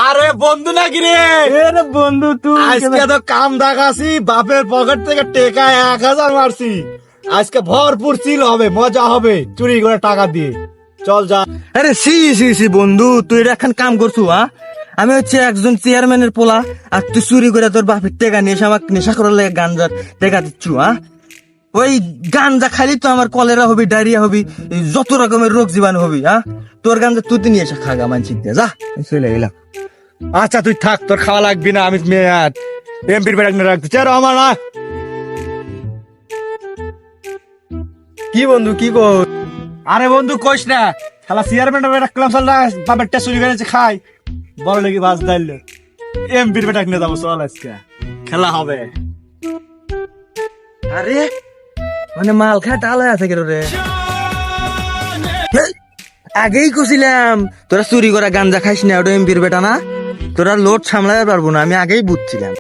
আরে বন্ধু নাকি রে? এরে বন্ধু তুই আজকে তো কাম দেখাছি, বাপের পকেট থেকে টেকা 1000 মারছি। আজকে ভরপুর চিল হবে, মজা হবে চুরি করে টাকা দিয়ে। চল যা। আরে সি সি সি বন্ধু, তুই এটা এখন কাম করছু? আমি হচ্ছে একজন চেয়ারম্যানের পোলা, আর তুই চুরি করে তোর বাপের টেকা নিয়ে এসে আমাকে নেশা করার লাগে গাঞ্জার টেকা দিচ্ছু? ওই গাঞ্জা খালি তো আমার কলেরা হবি, ডায়রিয়া হবি, এই যত রকমের রোগ জীবাণু হবি। তোর গাঞ্জা তুই নিয়ে এসে খাগা মানছি দিয়ে যা, চলে গেলাম। আচ্ছা তুই থাক, তোর খাওয়া লাগবি না। আমি এমপির বেড়া রাখতে চাই আমার না। কি বন্ধু কি কর? আরে বন্ধু কইস না, খেলা চেয়ারম্যান রাখলাম, চলনা বাপের টা চুরি করেছে খাই, বড় লেগে বাস দাইল। এমপির বেটা কিনে যাবো, চল আজকে খেলা হবে। আরে মানে মাল খায় টাল হয়ে আছে কেন রে? হেই, আগেই কছিলাম তোরা চুরি করা গাঞ্জা খাইস না, ওটা এমপির বেটা না, তোরা লোড সামলাতে পারবো না, আমি আগেই বুঝছিলাম।